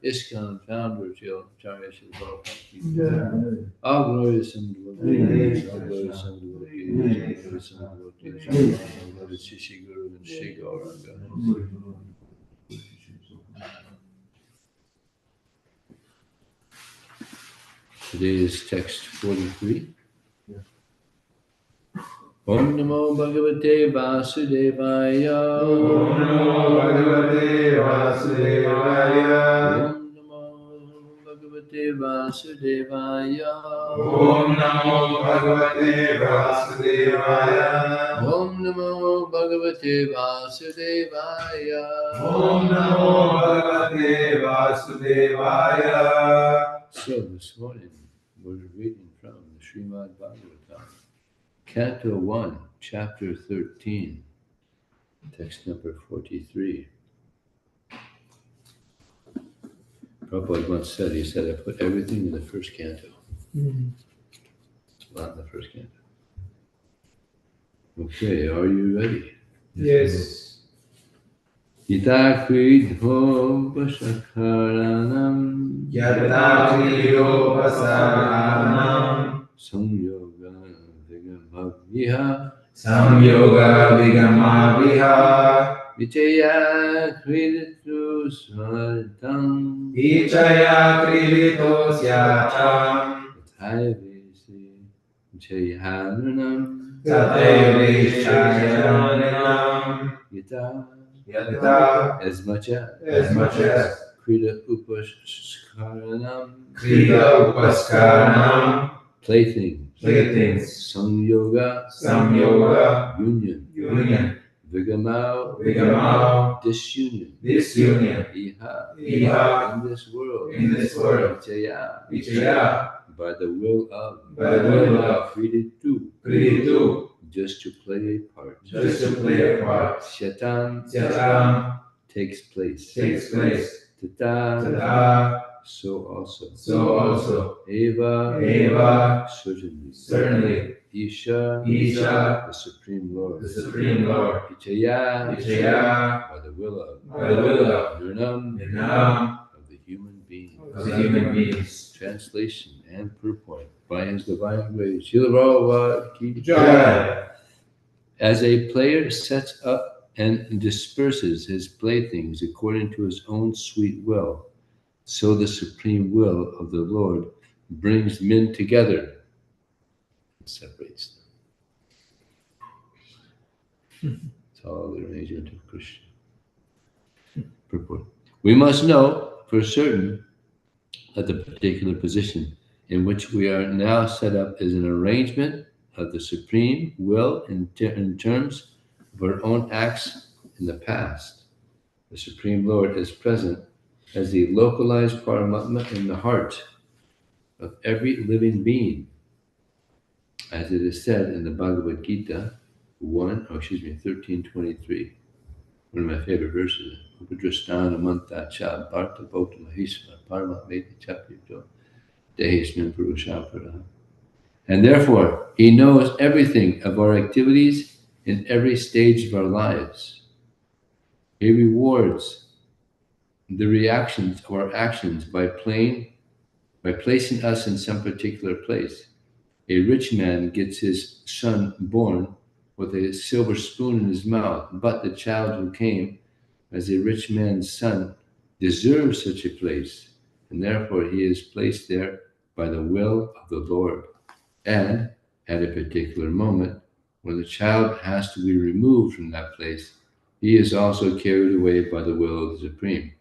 ISKCON founder Acharya Srila Prabhupada. All glorious and devotees, all glorious and devotees, all glorious and devotees, all glorious Shishi Guru and Shri Gauranga. Today is text 43. Om Namo Bhagavate Vasudevaya. Om Namo Bhagavate Vasudevaya. Om Namo Bhagavate Vasudevaya. Om Namo Bhagavate Vasudevaya. Om Namo Bhagavate Vasudevaya. Om Namo Bhagavate Vasudevaya. So this morning we're reading from the Srimad Bhagavatam, Canto 1, Chapter 13, text number 43. Prabhupada once said, he said, I put everything in the first canto. It's not in the first canto. Okay, are you ready? Yes. Yata kridho pasakaranam Yata kriyo pasaranam. samyoga vigamabhiha Samyoga vigamaviha. Vijaya kriditu svatam Vijaya krilito syatam. Tathayavesi jayanunam Tatayaveshayanam. Yata Yata as much as krida upaskaranam krida upaskaranam. playthings samyoga union Vigamau disunion iha in this world Vijaya by the will of kriditu just to play a part Shaitan takes place Tata so also Eva certainly Isha the Supreme Lord Vijaya by the will of Nirnam of the human beings translation and purport by his divine grace Srila Prabhupada ki jai. As a player sets up and disperses his playthings according to his own sweet will, so the supreme will of the Lord brings men together and separates them. It's all the arrangement of Krishna. Purport. We must know for certain that the particular position in which we are now set up is an arrangement of the supreme will in terms of our own acts in the past. The Supreme Lord is present as the localized Paramatma in the heart of every living being. As it is said in the Bhagavad Gita 13:23, one of my favorite verses, Upadrastana manta cha bharta bhota mahisma paramatmeti chapito dehismin purushapada. And therefore, he knows everything of our activities in every stage of our lives. He rewards the reactions of our actions by placing us in some particular place. A rich man gets his son born with a silver spoon in his mouth, but the child who came as a rich man's son deserves such a place, and therefore he is placed there by the will of the Lord. And at a particular moment, when the child has to be removed from that place, he is also carried away by the will of the Supreme,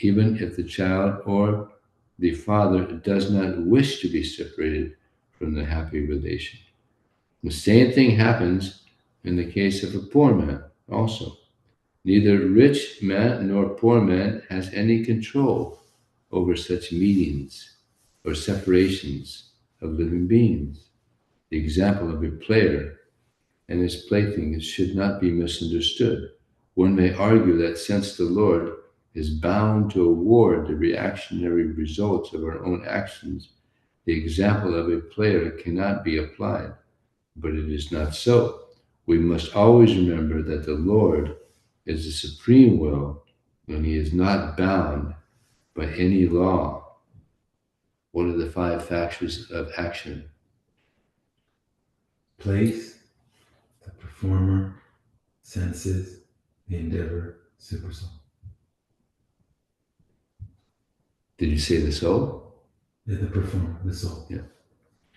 even if the child or the father does not wish to be separated from the happy relation. The same thing happens in the case of a poor man also. Neither rich man nor poor man has any control over such meetings or separations of living beings. The example of a player and his playthings should not be misunderstood. One may argue that since the Lord is bound to award the reactionary results of our own actions, the example of a player cannot be applied. But it is not so. We must always remember that the Lord is the supreme will, and he is not bound by any law. What are the 5 factors of action? Place, the performer, senses, the endeavor, supersoul. Did you say the soul? Yeah, the performer, the soul. Yeah.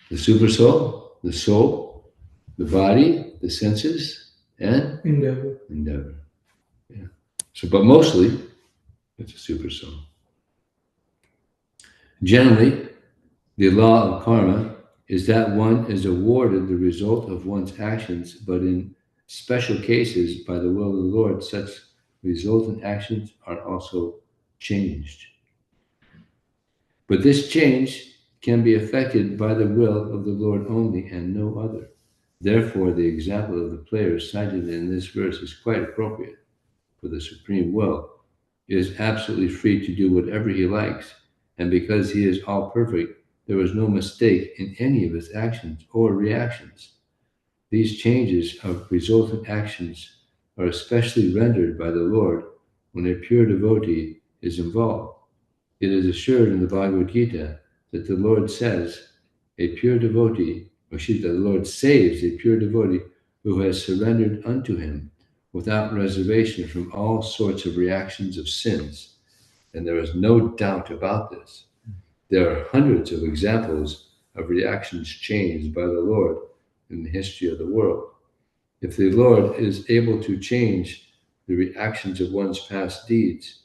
The supersoul, the soul, the body, the senses, and endeavor. Yeah. So, but mostly, it's a supersoul. Generally, the law of karma is that one is awarded the result of one's actions, but in special cases, by the will of the Lord, such resultant actions are also changed. But this change can be effected by the will of the Lord only and no other. Therefore, the example of the player cited in this verse is quite appropriate, for the supreme will is absolutely free to do whatever he likes, and because he is all perfect, there is no mistake in any of his actions or reactions. These changes of resultant actions are especially rendered by the Lord when a pure devotee is involved. It is assured in the Bhagavad Gita that the Lord says, a pure devotee, the Lord saves a pure devotee who has surrendered unto him without reservation from all sorts of reactions of sins. And there is no doubt about this. There are hundreds of examples of reactions changed by the Lord in the history of the world. If the Lord is able to change the reactions of one's past deeds,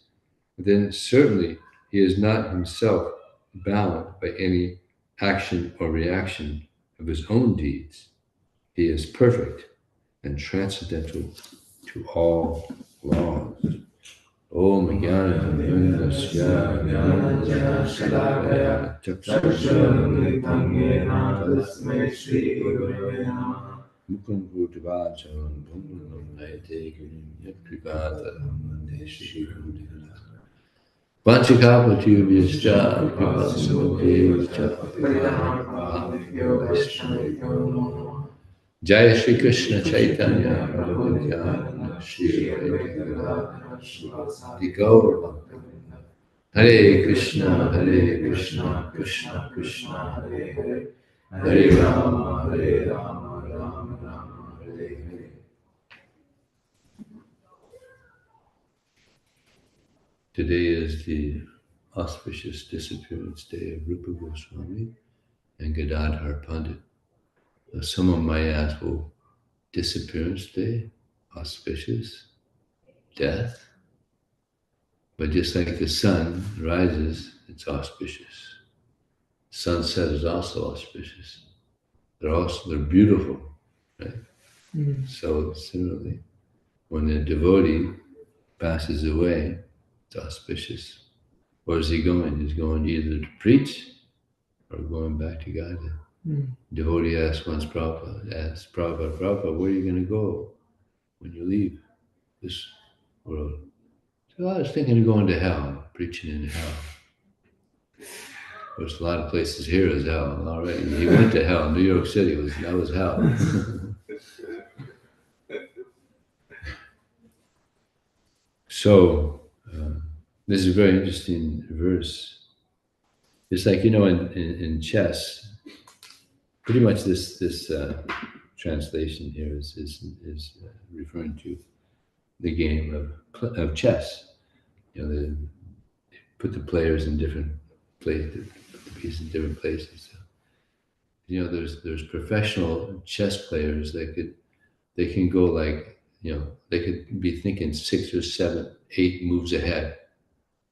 then certainly he is not himself bound by any action or reaction of his own deeds. He is perfect and transcendental to all laws. Om Jnana Yundasya Gnana Salakaya Chakshurunmilitam yena tasmai Shri Gurave Namaha. Mukam Bhutavacharam Bhumam Naite Gurim Yakripataram Mande Shri Gurudevata. Vanchakapatiyubhyascha Kripasamudevcha Pavanabhyo Vaishnavibhyo Namo. Jaya Shri Krishna Chaitanya Prabhu Nityananda Shri Advaita Gaur Hare Krishna Krishna Krishna Hare Hare Hare Rama Rama Rama Hare Hare. Today is the auspicious disappearance day of Rupa Goswami and Gadadhar Pandit. Someone might ask, well, disappearance day, auspicious, death? But just like the sun rises, it's auspicious. Sunset is also auspicious. They're beautiful, right? Mm. So similarly, when a devotee passes away, it's auspicious. Where is he going? He's going either to preach or going back to God. Mm. Devotee asked once Prabhupada, where are you going to go when you leave this world? So I was thinking of going to hell, preaching in hell. There's a lot of places here is hell already. He went to hell. New York City was hell. So this is a very interesting verse. It's like, in chess, pretty much this translation here is referring to the game of chess. They put the players in different places, put the pieces in different places. So, there's professional chess players they can go like, they could be thinking 6 or 7, 8 moves ahead.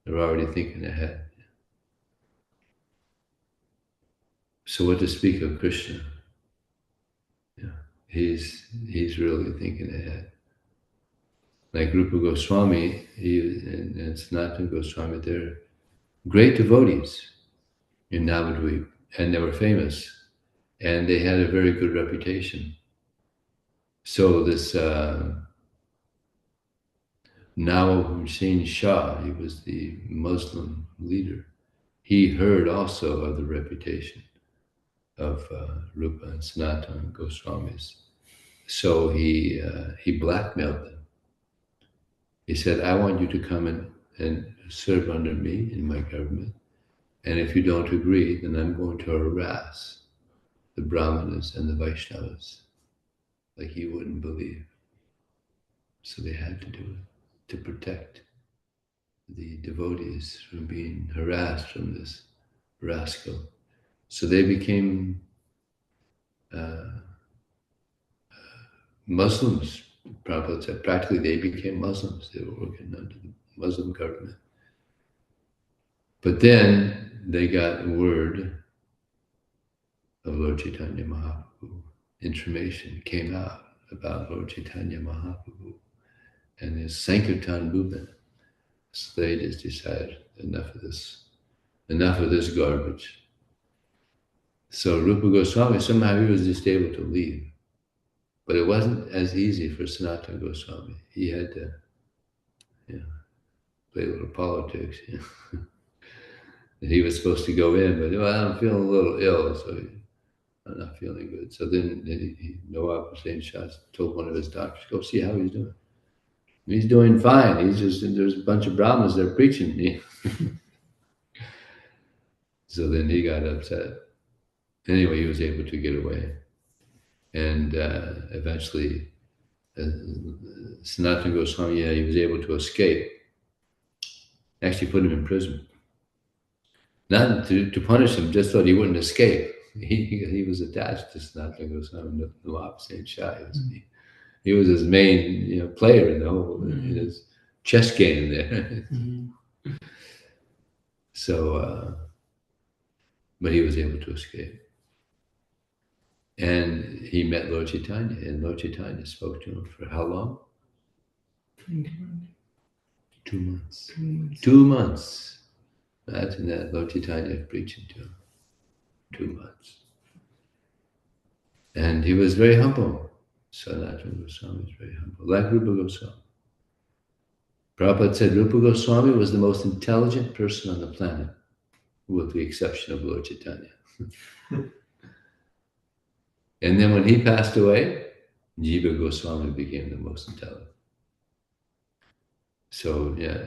They're already thinking ahead. So what to speak of Krishna? He's really thinking ahead. Like Rupa Goswami, and Sanatana Goswami, they're great devotees in Navadvip, and they were famous, and they had a very good reputation. So this Nawab Hussain Shah, he was the Muslim leader. He heard also of the reputation of Rupa and Sanatana Goswamis. So he blackmailed them. He said, I want you to come and serve under me in my government. And if you don't agree, then I'm going to harass the Brahmanas and the Vaishnavas like you wouldn't believe. So they had to do it to protect the devotees from being harassed from this rascal. So they became Muslims. Prabhupada said practically they became Muslims. They were working under the Muslim government. But then they got word of Lord Chaitanya Mahaprabhu. Information came out about Lord Chaitanya Mahaprabhu and his Sankirtan movement. So they just decided enough of this garbage. So Rupa Goswami, somehow he was just able to leave. But it wasn't as easy for Sanatana Goswami. He had to play a little politics. And he was supposed to go in, but well, I'm feeling a little ill, so I'm not feeling good. So then Nawab Hussain Shah told one of his doctors, go see how he's doing. He's doing fine. There's a bunch of Brahmins there preaching. So then he got upset. Anyway, he was able to get away. And eventually, Sanatana Goswami, he was able to escape. Actually put him in prison. Not to punish him, just so he wouldn't escape. He was attached to Sanatana Goswami, Nawab Hussain Shah. He was his main player in the whole in his chess game there. So, but he was able to escape. And he met Lord Chaitanya, and Lord Chaitanya spoke to him for how long? 2 months. 2 months. Imagine that, Lord Chaitanya preaching to him. 2 months. And he was very humble. Sanatana Goswami was very humble, like Rupa Goswami. Prabhupada said Rupa Goswami was the most intelligent person on the planet, with the exception of Lord Chaitanya. And then when he passed away, Jiva Goswami became the most intelligent. So yeah.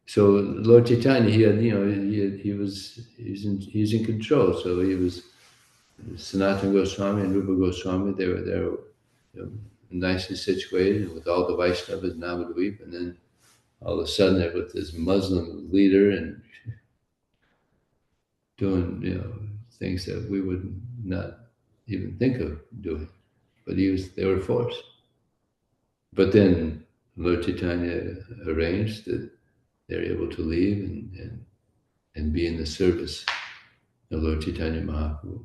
So Lord Chaitanya, he's in control. So he was Sanatana Goswami and Rupa Goswami. They were there, nicely situated with all the Vaishnavas in Navadvip, and then all of a sudden they're with this Muslim leader and doing things that we would not even think of doing. But they were forced. But then Lord Chaitanya arranged that they're able to leave and be in the service of Lord Chaitanya Mahaprabhu.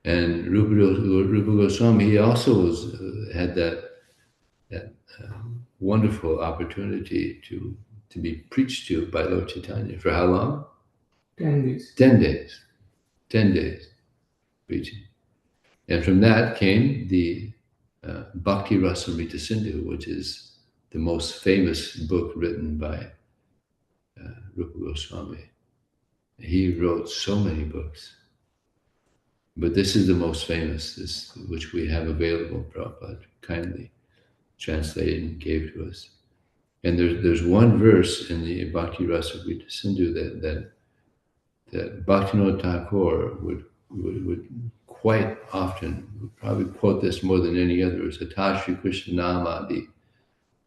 And Rupa Goswami, he also had that wonderful opportunity to be preached to by Lord Chaitanya. For how long? 10 days. 10 days. 10 days preaching. And from that came the Bhakti Rasamrita Sindhu, which is the most famous book written by Rupa Goswami. He wrote so many books. But this is the most famous, which we have available. Prabhupada kindly translated and gave to us. And there's one verse in the Bhakti Rasamrita Sindhu that Bhaktivinoda Thakur would quite often, would probably quote this more than any other. It's Atashri Krishna Namadi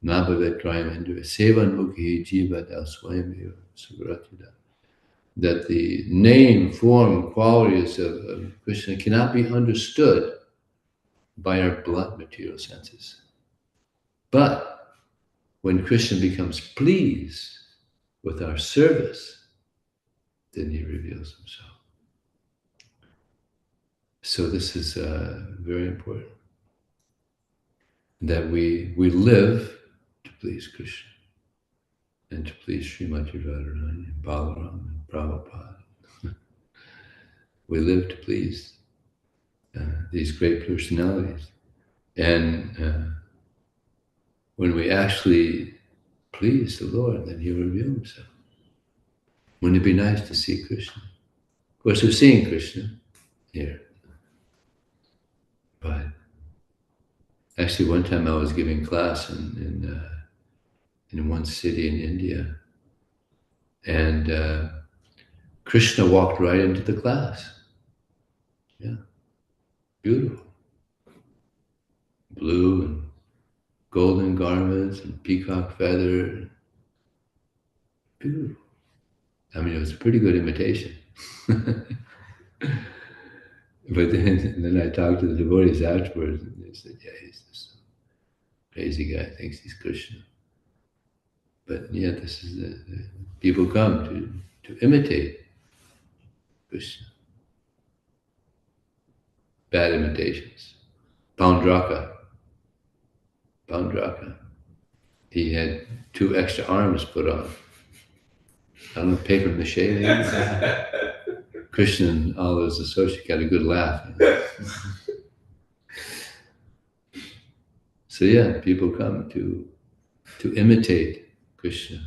Nabhavet Krayamendra Sevan Mukhi Jivat Al Swayameva Sugaratida. That the name, form, qualities of Krishna cannot be understood by our blunt material senses. But when Krishna becomes pleased with our service, then he reveals himself. So this is very important, that we live to please Krishna and to please Srimati Radharani and Balaram and Prabhupada. We live to please these great personalities. And when we actually please the Lord, then he'll reveal himself. Wouldn't it be nice to see Krishna? Of course, we're seeing Krishna here. But actually, one time I was giving class in one city in India, and Krishna walked right into the class. Yeah, beautiful. Blue and golden garments and peacock feather. Beautiful. I mean, it was a pretty good imitation. But then I talked to the devotees afterwards, and they said, "Yeah, he's this crazy guy. Thinks he's Krishna." But yeah, this is the people come to imitate Krishna. Bad imitations. Poundraka. He had 2 extra arms put on. I don't know, paper mache maybe? Krishna and all those associates got a good laugh. So yeah, people come to imitate Krishna.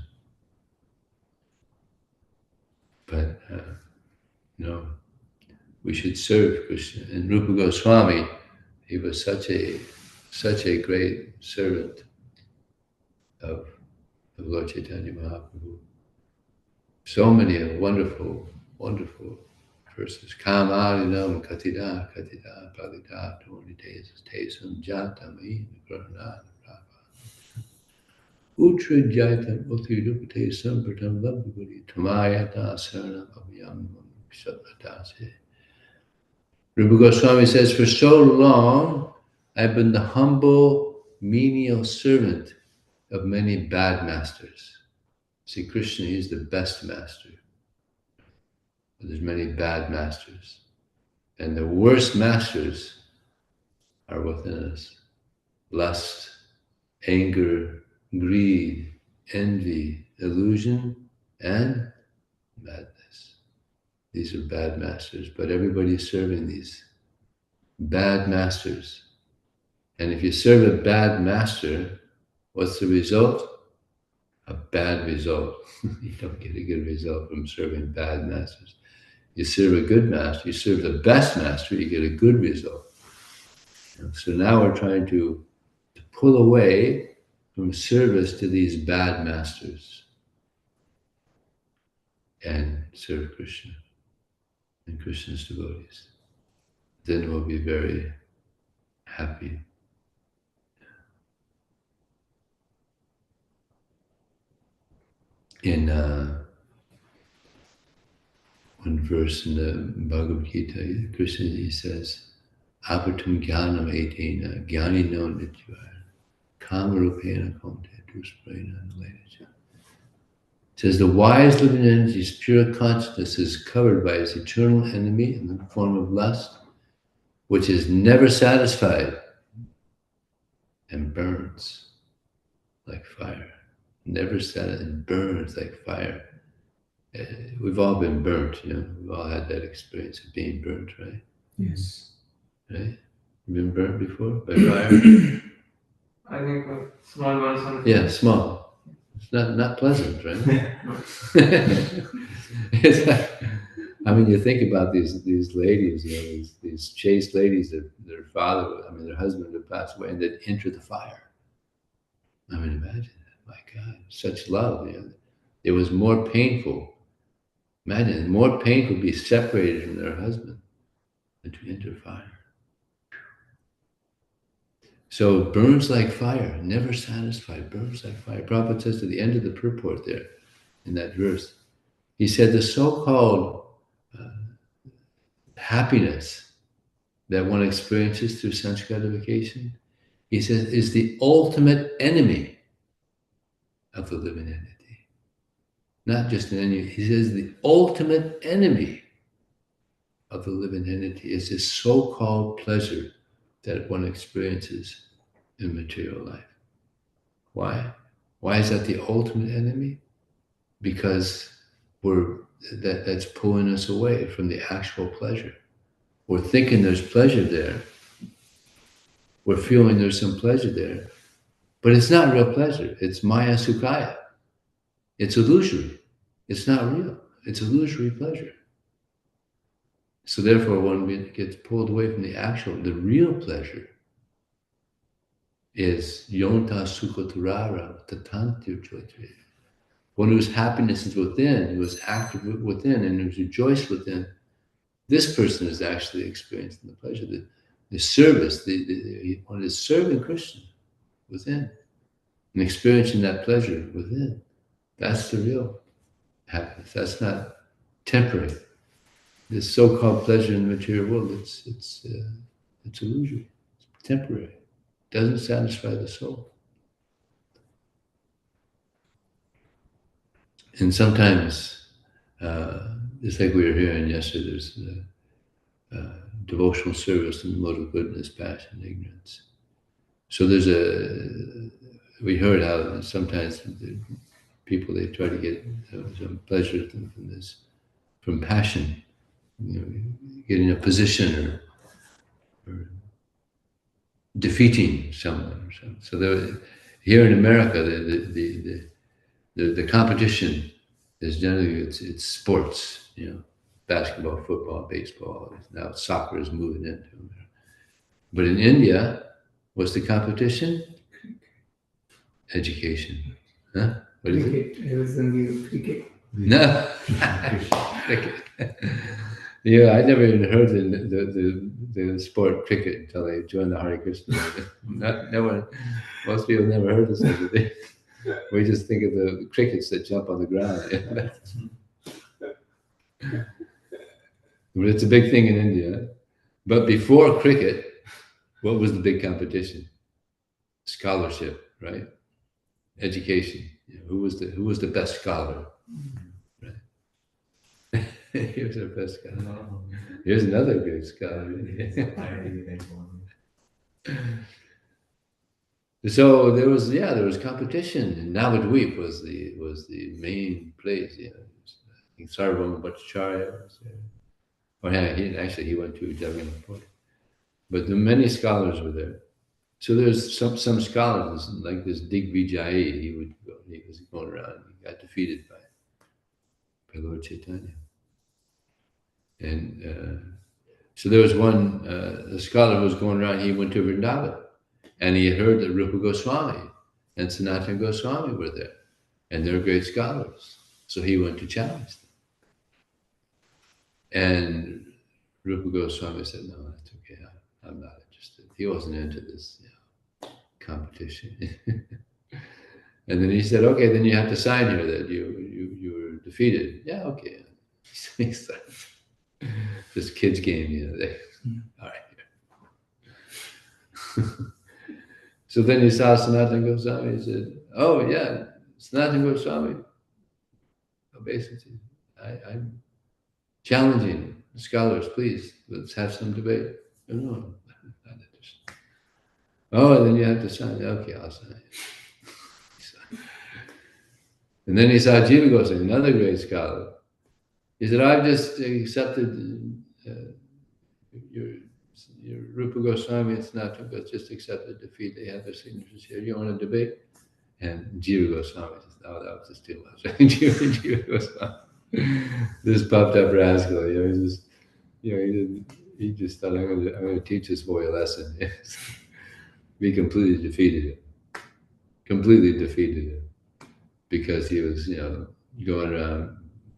But no, we should serve Krishna. And Rupa Goswami, he was such a great servant of Lord Chaitanya Mahaprabhu. So many wonderful, wonderful verses. Kamarinam katida pradita tornite tesam jatam karana prabha. Utra jaitam utirupate sampratam labhaguri tamayata saranam abhyam kshatratase. Rupa Goswami says, for so long, I've been the humble, menial servant of many bad masters. See, Krishna is the best master. But there's many bad masters. And the worst masters are within us. Lust, anger, greed, envy, illusion, and madness. These are bad masters, but everybody is serving these bad masters. And if you serve a bad master, what's the result? A bad result. You don't get a good result from serving bad masters. You serve a good master, you serve the best master, you get a good result. So now we're trying to pull away from service to these bad masters and serve Krishna and Krishna's devotees. Then we'll be very happy. In one verse in the Bhagavad Gita, Krishna, he says, Apatum jnanam etena, jnani no nityaya, kamarupena konte dusprena nalena. Says the wise living entity's pure consciousness is covered by its eternal enemy in the form of lust, which is never satisfied and burns like fire. Never satisfied and burns like fire. We've all been burnt, we've all had that experience of being burnt, right? Yes. Right? You've been burnt before by fire? I think like small ones on Yeah, small. It's not pleasant, right? It's like, I mean, you think about these ladies, these chaste ladies that their father, their husband would pass away, and they'd enter the fire. I mean, imagine that. My God, such love. It was more painful. Imagine, more painful to be separated from their husband than to enter fire. So it burns like fire, never satisfied, burns like fire. Prabhupada says at the end of the purport there, in that verse, he said the so-called happiness that one experiences through sense gratification, he says, is the ultimate enemy of the living entity. Not just an enemy, he says the ultimate enemy of the living entity is this so-called pleasure that one experiences in material life. Why? Why is that the ultimate enemy? Because that's pulling us away from the actual pleasure. We're thinking there's pleasure there. We're feeling there's some pleasure there, But it's not real pleasure. It's Maya Sukhaya. It's illusory. It's not real. It's illusory pleasure. So therefore, one gets pulled away from the real pleasure is yonta sukhaturara tatantir choitri. One whose happiness is within, who is active within, and who's rejoiced within, this person is actually experiencing the pleasure, the service, one is serving Krishna within, and experiencing that pleasure within. That's the real happiness. That's not temporary. This so-called pleasure in the material world, it's illusory. It's temporary. It doesn't satisfy the soul. And sometimes, just like we were hearing yesterday, there's devotional service in the mode of goodness, passion, ignorance. So we heard how sometimes the people, they try to get some pleasure from passion, getting a position or defeating someone or something. So here in America, the competition is generally it's sports, basketball, football, baseball. Now soccer is moving into it. But in India, what's the competition? Education. Huh? What is it? Cricket. I was thinking cricket. No. Yeah, I never even heard the sport cricket until I joined the Hare Krishna. Most people never heard of such a thing. We just think of the crickets that jump on the ground. But it's a big thing in India. But before cricket, what was the big competition? Scholarship, right? Education. Who was the best scholar? Right. Here's our best scholar. Here's another good scholar. So there was competition, and Navadvip was the main place. I think Sarvabhauma Bhattacharya was there. Or yeah, he went to Jagannath. But many scholars were there. So there's some scholars like this Vijaya. He was going around. He got defeated by Lord Chaitanya, and so there was one a scholar who was going around. He went to Vrindavan, and he had heard that Rupa Goswami and Sanatana Goswami were there, and they're great scholars. So he went to challenge them, and Rupa Goswami said, "No, that's okay. I'm not interested." He wasn't into this competition. And then he said, "Okay, then you have to sign here that you were defeated." Yeah, okay. This kid's game, all right. So then he saw Sanatana Goswami. He said, "Oh yeah, Sanatana Goswami. Basically, I'm challenging the scholars. Please, let's have some debate." No, not interested. Oh, then you have to sign. Okay, I'll sign. And then he saw Jiva Goswami, another great scholar. He said, "I've just accepted your Rupa Goswami and Sanatana just accepted defeat. They have their signatures here. You want to debate?" And Jiva Goswami says, "Oh, that was just too much." Jiva Goswami, this puffed up rascal, he just thought, I'm going to teach this boy a lesson. We completely defeated him because he was, going around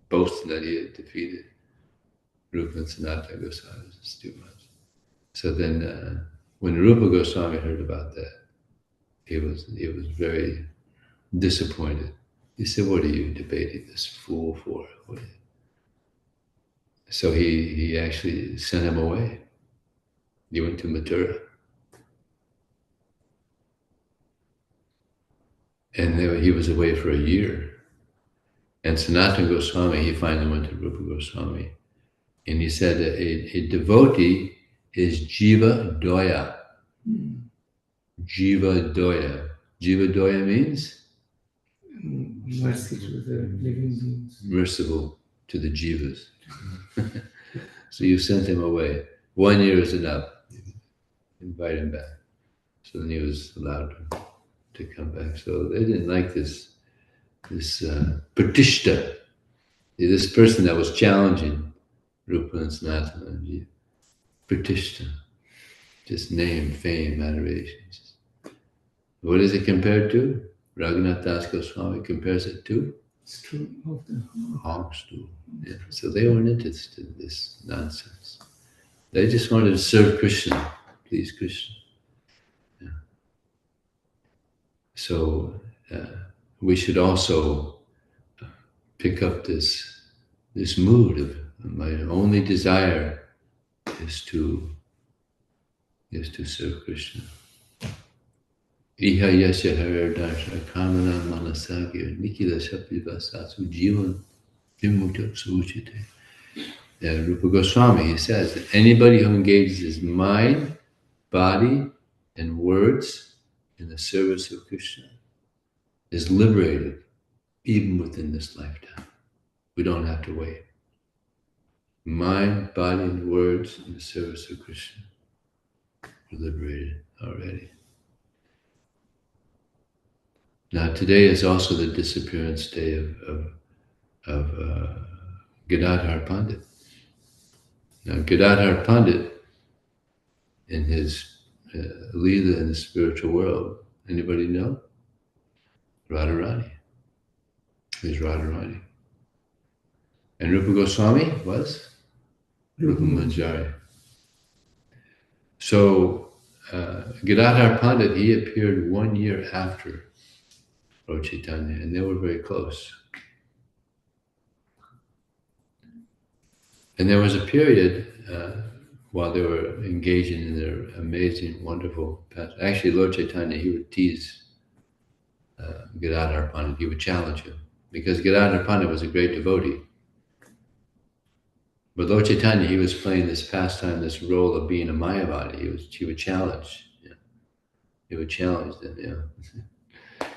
boasting that he had defeated Rupa and Sanatana Goswami. It was just too much. So then, when Rupa Goswami heard about that, he was very disappointed. He said, "What are you debating this fool for?" So he actually sent him away. He went to Mathura. And he was away for a year. And Sanatana Goswami, he finally went to Rupa Goswami. And he said that a devotee is Jiva Doya. Jiva Doya. Jiva Doya means? Mercy to the living beings. Merciful to the jivas. So you sent him away. 1 year is enough. Invite him back. So then he was allowed to to come back. So they didn't like this Pratishta, this person that was challenging Rupa and Sanatana. Pratishta, just name, fame, adoration. What is it compared to? Raghunath Das Goswami compares it to? Stool of the Hog stool. Yeah. So they weren't interested in this nonsense. They just wanted to serve Krishna, please Krishna. Yeah. So we should also pick up this mood of my only desire is to serve Krishna. Iha yasya harer darsha kamana manasagir nikila shapiva satsu jivan vimukta suchite. Rupa Goswami, he says that anybody who engages his mind, body, and words in the service of Krishna is liberated even within this lifetime. We don't have to wait. Mind, body, and words in the service of Krishna are liberated already. Now today is also the disappearance day of Gadadhar Pandit. Now Gadadhar Pandit, in his Leela in the spiritual world, anybody know? Radharani. He's Radharani. And Rupa Goswami was? Rupa Manjari. So Gadadhar Pandit, he appeared 1 year after Lord Chaitanya, and they were very close. And there was a period while they were engaging in their amazing, wonderful past. Actually, Lord Chaitanya, he would tease Gadadhar Pandit, he would challenge him, because Gadadhar Pandit was a great devotee. But Lord Chaitanya, he was playing this pastime, this role of being a Mayavadi. He would challenge. Yeah. He would challenge them, yeah.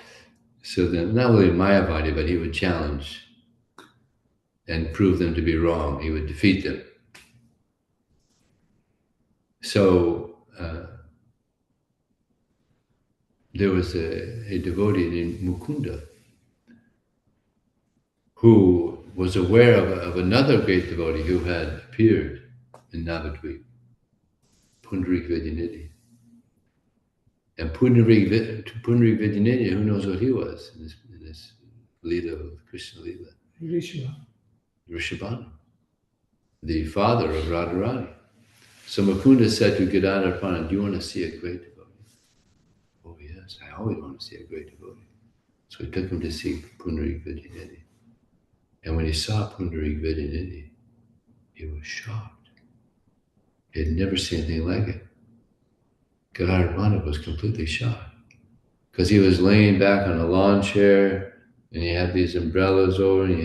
So then, not really Mayavadi, but he would challenge and prove them to be wrong. He would defeat them. So there was a devotee named Mukunda who was aware of another great devotee who had appeared in Navadvip, Pundarik Vidyanidhi. And Pundarik Vidyanidhi, who knows what he was in this Leela of Krishna Leela? Rishabhanu, the father of Radharani. So Mukunda said to Gadadhar Pandit, do you want to see a great devotee? Oh yes, I always want to see a great devotee. So he took him to see Pundarik Vidyanidhi. And when he saw Pundarik Vidyanidhi, he was shocked. He had never seen anything like it. Gadadhar Pandit was completely shocked because he was laying back on a lawn chair and he had these umbrellas over and he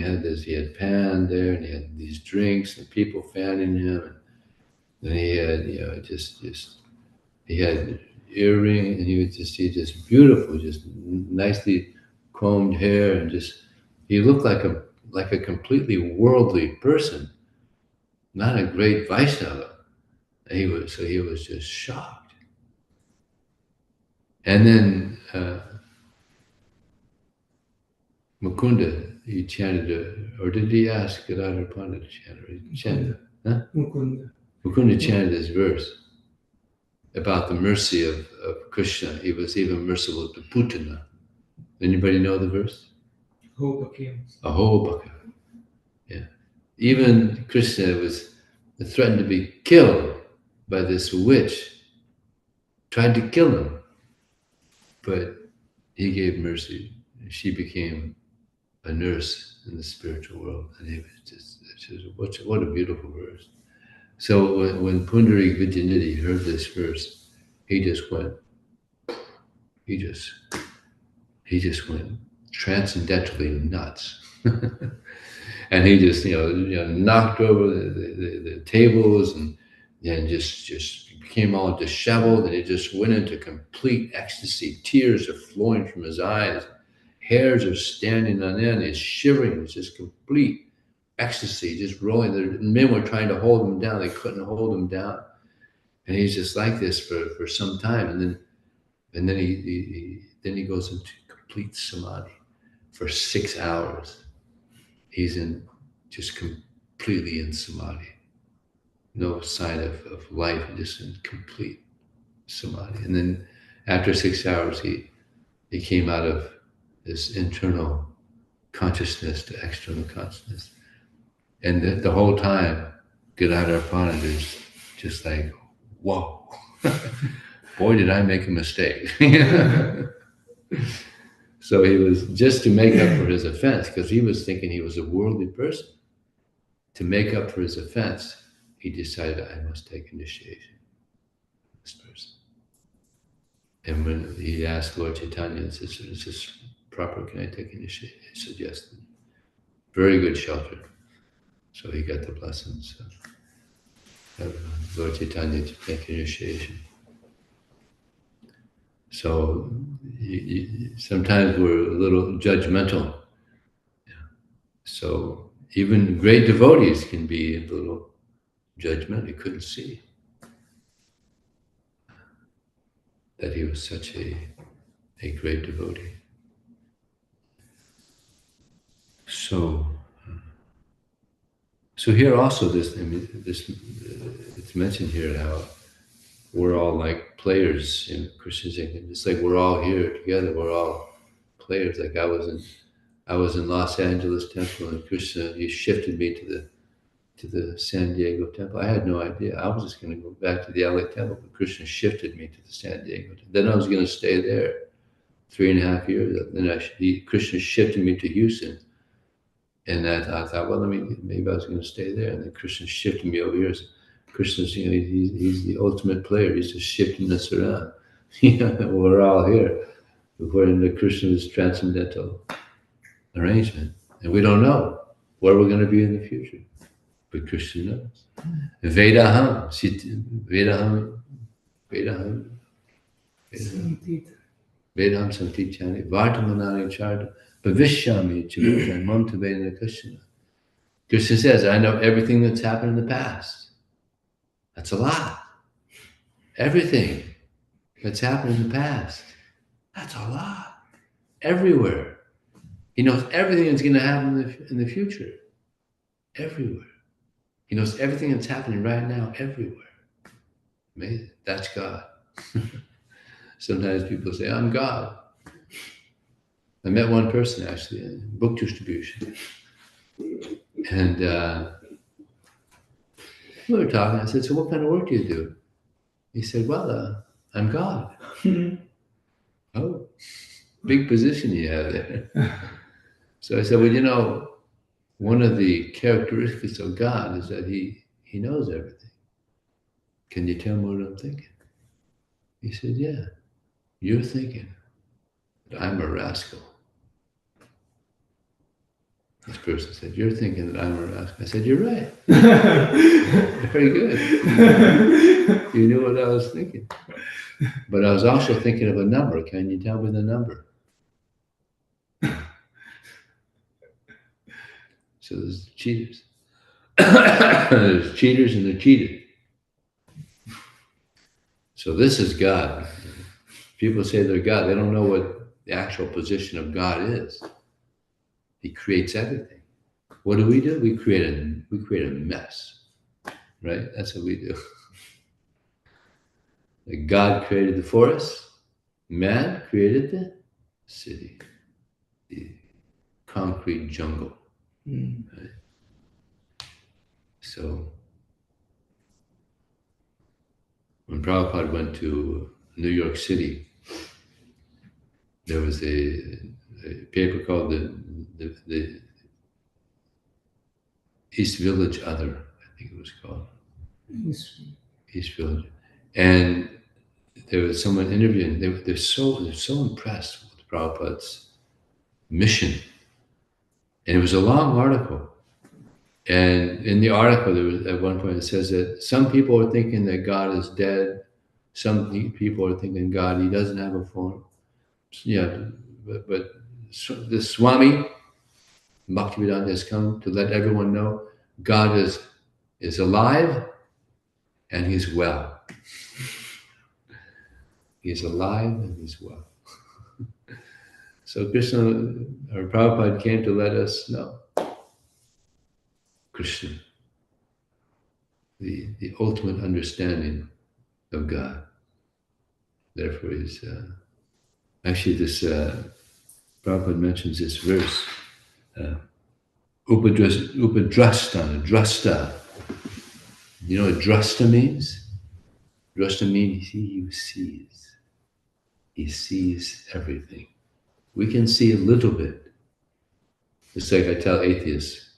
had pan there and he had these drinks and people fanning him. And he had, he had earrings and he just beautiful, just nicely combed hair and he looked like a completely worldly person, not a great Vaishnava. He was just shocked. And then Mukunda, he chanted, or did he ask Gadadhar Pandit to chant? He chanted, huh? Mukunda chanted this verse about the mercy of Krishna. He was even merciful to Putana. Anybody know the verse? Ahobhaka. Yeah. Even Krishna was threatened to be killed by this witch, tried to kill him, but he gave mercy. She became a nurse in the spiritual world, and he was just what a beautiful verse. So when Pundarik Vidyanidhi heard this verse, he just went transcendentally nuts. And he just knocked over the tables and just became all disheveled, and he just went into complete ecstasy. Tears are flowing from his eyes, hairs are standing on end, he's shivering. It's just complete ecstasy, just rolling. The men were trying to hold him down, they couldn't hold him down. And he's just like this for some time. And then And then he goes into complete samadhi for 6 hours. He's in just completely in samadhi. No sign of life, just in complete samadhi. And then after 6 hours, he came out of this internal consciousness to external consciousness. And the whole time, Gadadhar is just like, whoa, boy, did I make a mistake. So he was, just to make up for his offense, because he was thinking he was a worldly person, to make up for his offense, he decided, I must take initiation. This person. And when he asked Lord Chaitanya, is this proper? Can I take initiation? He said, yes. Very good shelter. So he got the blessings of Lord Chaitanya to take initiation. So sometimes we're a little judgmental. Yeah. So even great devotees can be a little judgmental. He couldn't see that he was such a great devotee. So here also it's mentioned here how we're all like players in Krishna's kingdom. It's like we're all here together. We're all players. Like I was in Los Angeles temple, and Krishna, he shifted me to the San Diego temple. I had no idea. I was just going to go back to the LA temple, but Krishna shifted me to the San Diego temple. Then I was going to stay there 3.5 years. Then Krishna shifted me to Houston. And I thought, well, maybe I was going to stay there. And then Krishna shifted me over here. So Krishna's, he's the ultimate player. He's just shifting us around. We're all here according to Krishna's transcendental arrangement. And we don't know where we're going to be in the future. But Krishna knows. Vedaham Samtichani, Vartamanani Charta, Bhavishyami Chimutan Mamtavena Krishna. Krishna says, I know everything that's happened in the past. That's a lot. Everything that's happened in the past. That's a lot. Everywhere. He knows everything that's going to happen in the future. Everywhere. He knows everything that's happening right now, everywhere. Amazing. That's God. Sometimes people say, I'm God. I met one person actually in book distribution. And we were talking. I said, so what kind of work do you do? He said, well, I'm God. Oh, big position you have there. So I said, well, one of the characteristics of God is that he knows everything. Can you tell me what I'm thinking? He said, yeah, you're thinking that I'm a rascal. This person said, you're thinking that I'm a rascal. I said, you're right. Very good. You knew what I was thinking. But I was also thinking of a number. Can you tell me the number? So there's cheaters. There's cheaters and they're cheated. So this is God. People say they're God. They don't know what the actual position of God is. He creates everything. What do? We create a mess, right? That's what we do. God created the forest. Man created the city, the concrete jungle. Right? So when Prabhupada went to New York City, there was a paper called the East Village Other, I think it was called. East Village. And there was someone interviewing, they're so impressed with Prabhupada's mission. And it was a long article. And in the article, there was, at one point, it says that some people are thinking that God is dead. Some people are thinking God, he doesn't have a form. Yeah, but the Swami, Bhaktivedanta, has come to let everyone know God is alive and he's well. He's alive and he's well. So Krishna, or Prabhupada came to let us know Krishna, the ultimate understanding of God. Therefore, he's actually this Prabhupada mentions this verse, upadrastana, drasta. You know what drasta means? Drasta means he who sees. He sees everything. We can see a little bit. It's like I tell atheists.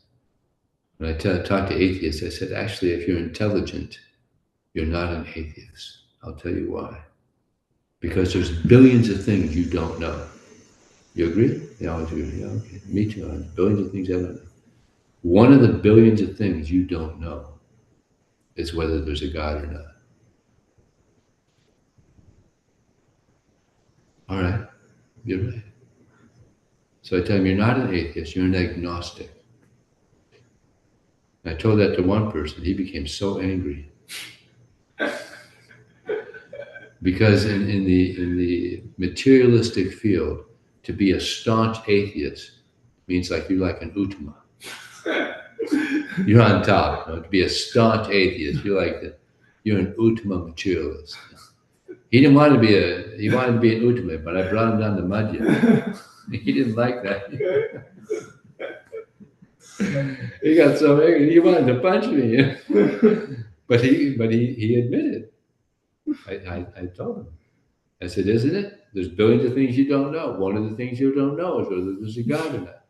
When I talk to atheists, I said, actually, if you're intelligent, you're not an atheist. I'll tell you why. Because there's billions of things you don't know. You agree? Yeah, I agree. Yeah, okay. Me too. There's billions of things I don't know. One of the billions of things you don't know is whether there's a God or not. All right, you're right. So I tell him, you're not an atheist, you're an agnostic. And I told that to one person, he became so angry. Because in the materialistic field, to be a staunch atheist means like you're like an Uttama. You're on top. You know? To be a staunch atheist, you're an Uttama materialist. He didn't want to be he wanted to be an Uttama, but I brought him down to Madhya. He didn't like that. He got so angry, he wanted to punch me. But he admitted. I told him. I said, isn't it? There's billions of things you don't know. One of the things you don't know is whether there's a God or not.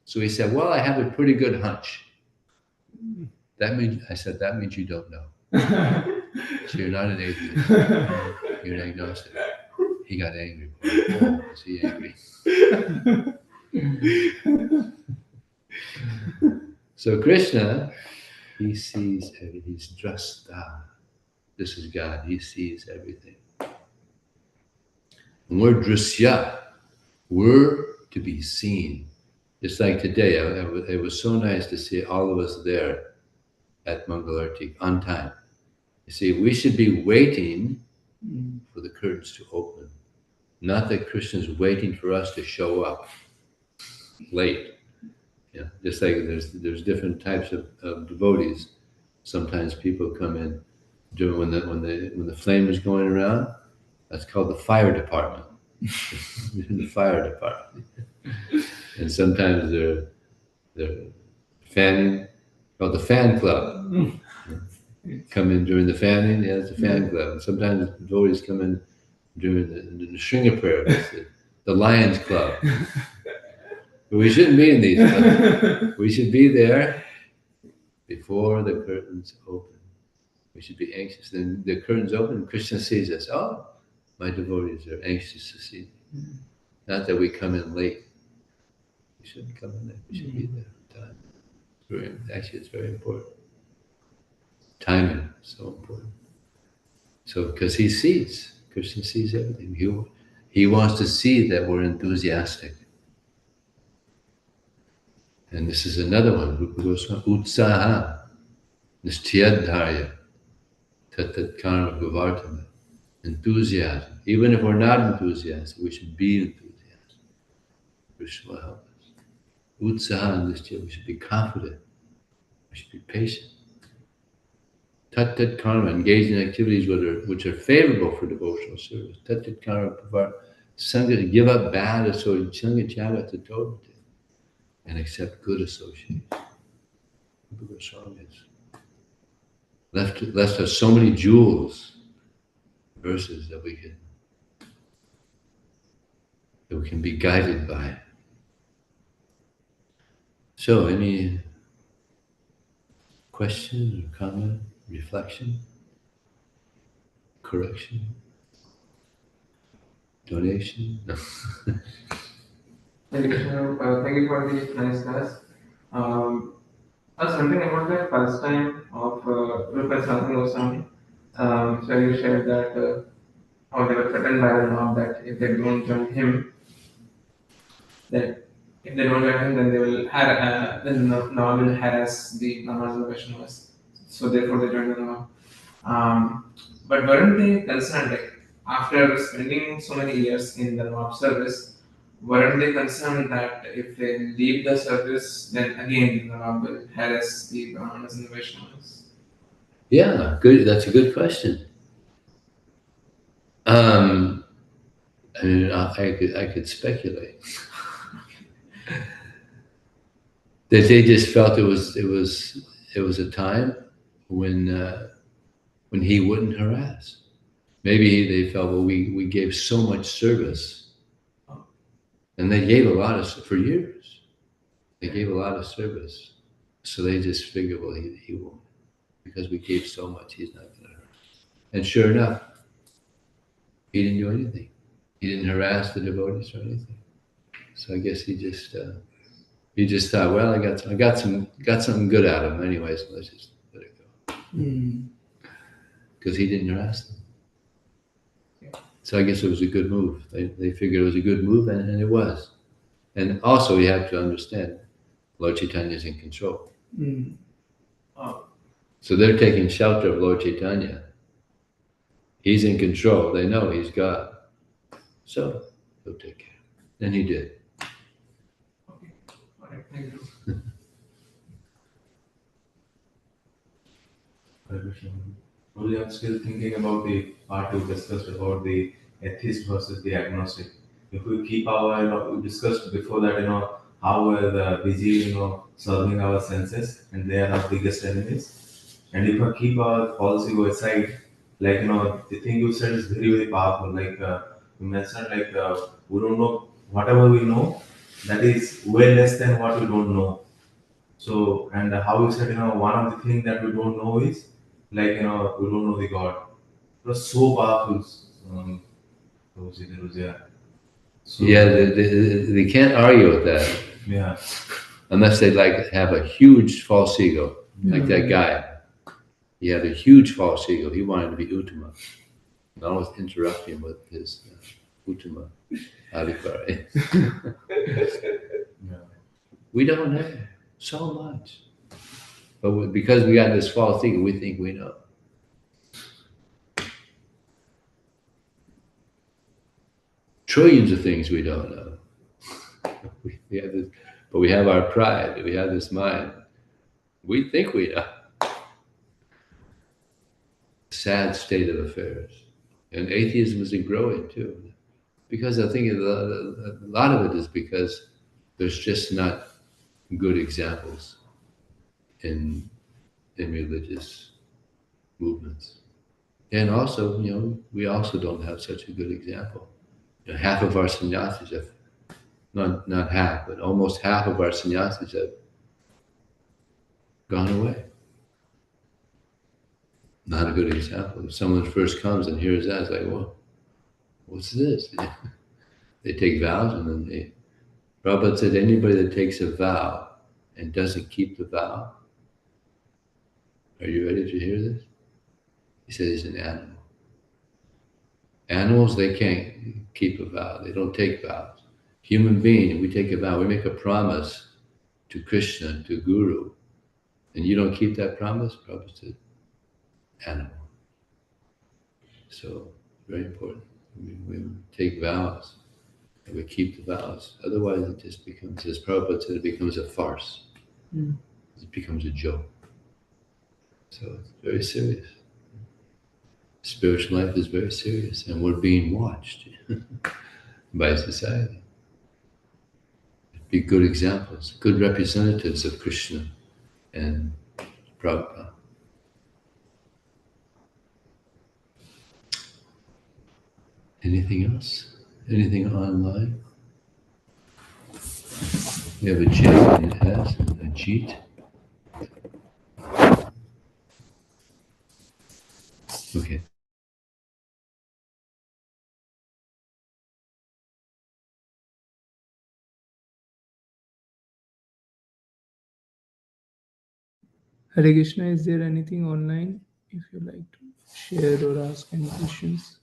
So he said, well, I have a pretty good hunch. That means you don't know. So you're not an atheist. You're an agnostic. He got angry. Oh, was he angry? So Krishna, he sees everything. He's drasta. This is God. He sees everything. And we're drasya. We're to be seen. Just like today, it was so nice to see all of us there at Mangalarti on time. You see, we should be waiting for the curtains to open. Not that Krishna's waiting for us to show up late. Yeah, just like there's different types of devotees. Sometimes people come in during when the flame is going around. That's called the fire department. The fire department. And sometimes they're fanning, called the fan club. Come in during the fanning, yeah, it's a fan club. And sometimes devotees come in during the Shringa prayer, the Lions Club. But we shouldn't be in these clubs. We should be there before the curtains open. We should be anxious. Then the curtains open and Krishna sees us. Oh, my devotees are anxious to see me. Not that we come in late. We shouldn't come in late. We should be there on time. It's very important. Timing is so important. So, because he sees, Krishna sees everything. He wants to see that we're enthusiastic. And this is another one, Rupa Goswami, utsaha, nishtiyadharya, tatat karma bhavartana, enthusiasm. Even if we're not enthusiastic, we should be enthusiastic. Krishna will help us. Utsaha and nishtiyadharya, we should be confident. We should be patient. Tat karma, engage in activities which are favorable for devotional service. Tat karma bhavartana, sangha, give up bad association, sangha tyaga tatovate, and accept good association. Rupa Goswami has left us so many jewels, verses that we can be guided by. So, any question or comment, reflection, correction, donation? No. Thank you, Krishna. Thank you for the nice class. I was wondering about the pastime of Rupa and Goswami. So you shared that how they were threatened by the mob that if they don't join him, then they will then the mob will harass the Brahmanas and Vaishnavas. So therefore they joined the mob. But weren't they concerned? Like after spending so many years in the Nawab service, weren't they concerned that if they leave the service, then again the Nawab will harass the Brahmanas and the Vaishnavas? Yeah, good. That's a good question. I mean, I could speculate that they just felt it was a time when he wouldn't harass. Maybe they felt, well, we gave so much service, and they gave a lot of for years. They gave a lot of service, so they just figured, well, he won't, because we gave so much, he's not going to harass. And sure enough, he didn't do anything. He didn't harass the devotees or anything. So I guess he just thought, well, I got something good out of him anyway, so let's just let it go, because he didn't harass them. So I guess it was a good move. They figured it was a good move, and it was. And also, you have to understand, Lord Chaitanya is in control. So they're taking shelter of Lord Chaitanya. He's in control. They know he's God. So he'll take care. And he did. Okay. All right. Thank you. Only I'm still thinking about the part we discussed about the atheist versus the agnostic. If we keep our, we discussed before that, how we're busy, serving our senses, and they are our biggest enemies. And if we keep our false ego aside, like, the thing you said is very, very powerful. Like, you mentioned, like, we don't know, whatever we know, that is way less than what we don't know. So, and how you said, one of the things that we don't know is, like, we don't know the God. It was so powerful. Um, yeah. So, Yeah, they can't argue with that yeah. unless they like have a huge false ego, like that guy. He had a huge false ego. He wanted to be Uttama. And I always interrupt him with his Uttama Adhikari. Yeah. We don't know so much. But because we got this false ego, we think we know. Trillions of things we don't know. We have this, but we have our pride. We have this mind. We think we know. Sad state of affairs. And atheism is growing too. Because I think a lot of it is because there's just not good examples in religious movements. And also, we also don't have such a good example. Half of our sannyasis have, not half, but almost half of our sannyasis have gone away. Not a good example. If someone first comes and hears that, it's like, well, what's this? They take vows and then Prabhupada said anybody that takes a vow and doesn't keep the vow, are you ready to hear this? He said he's an animal. Animals, they can't keep a vow. They don't take vows. Human being, we take a vow. We make a promise to Krishna, to Guru, and you don't keep that promise, Prabhupada said, animal. So, very important. We take vows and we keep the vows. Otherwise, it just becomes, as Prabhupada said, it becomes a farce. It becomes a joke. So, it's very serious. Spiritual life is very serious, and we're being watched by society. Be good examples, good representatives of Krishna and Prabhupada. Anything else? Anything online? We have a J and it has a Jeet. Okay. Hare Krishna, is there anything online if you like to share or ask any questions?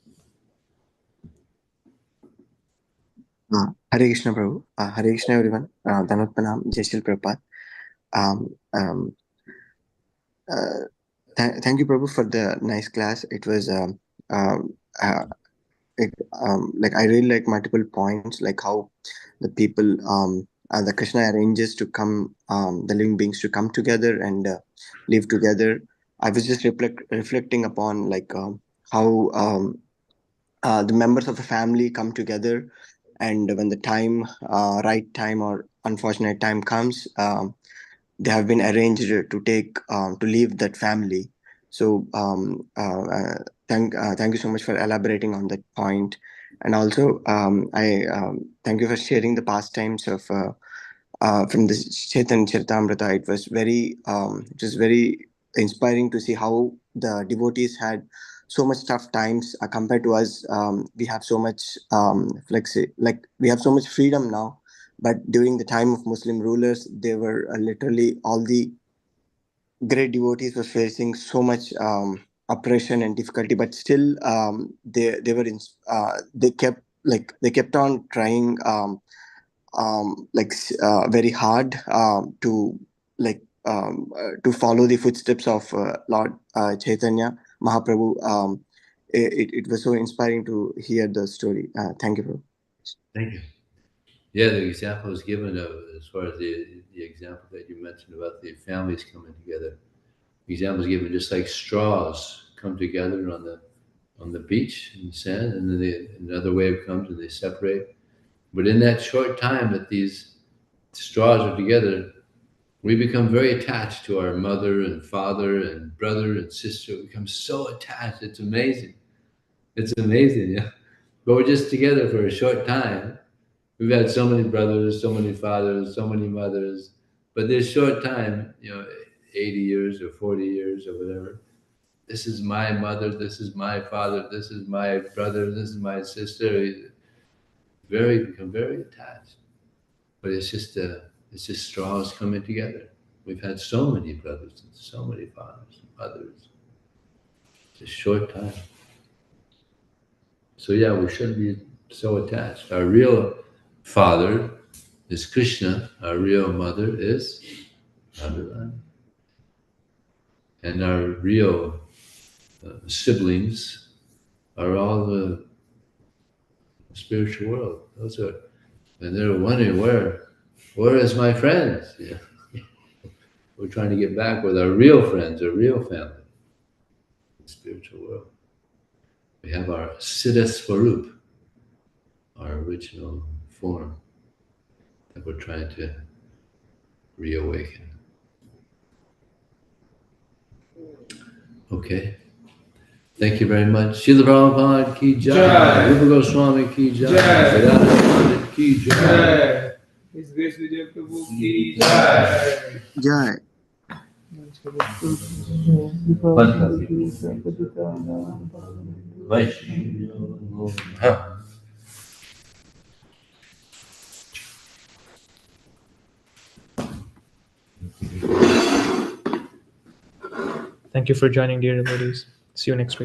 Hare Krishna, Prabhu. Hare Krishna, everyone. Danut Pranam, Jai Shri Prabhupada. Um, um, thank you, Prabhu, for the nice class. It was um, uh, like I really like multiple points, like how the people, the Krishna arranges to come, the living beings to come together and live together. I was just reflecting upon like how the members of a family come together, and when the time, right time or unfortunate time comes, they have been arranged to take, to leave that family. So thank you so much for elaborating on that point. And also I thank you for sharing the pastimes of from the Chetan Charitamrita. It was very inspiring to see how the devotees had so much tough times compared to us. We have so much like we have so much freedom now, but during the time of Muslim rulers, they were literally all the great devotees were facing so much oppression and difficulty, but still they kept on trying, very hard to follow the footsteps of Lord Chaitanya Mahaprabhu. It was so inspiring to hear the story. Thank you, Prabhu. Thank you. Yeah, the example is given of, as far as the example that you mentioned about the families coming together. The example is given just like straws come together on the beach in the sand, and then another wave comes and they separate. But in that short time that these straws are together, we become very attached to our mother and father and brother and sister. We become so attached. It's amazing. It's amazing, yeah. But we're just together for a short time. We've had so many brothers, so many fathers, so many mothers. But this short time, 80 years or 40 years or whatever, this is my mother, this is my father, this is my brother, this is my sister. Become very attached. But it's just straws coming together. We've had so many brothers and so many fathers and mothers. Just short time. So yeah, we shouldn't be so attached. Our real father is Krishna. Our real mother is Radharani. And our real siblings are all the spiritual world. And they're wondering, where is my friends? Yeah. We're trying to get back with our real friends, our real family, the spiritual world. We have our Siddha Swarup, our original form that we're trying to reawaken. Okay. Thank you very much. Srila Prabhupada ki jai. Rupa Goswami ki jai. Vedanta Pandit ki jai. His Grace Vijaya Prabhu ki jai. Jai. Thank you for joining, dear devotees. See you next week.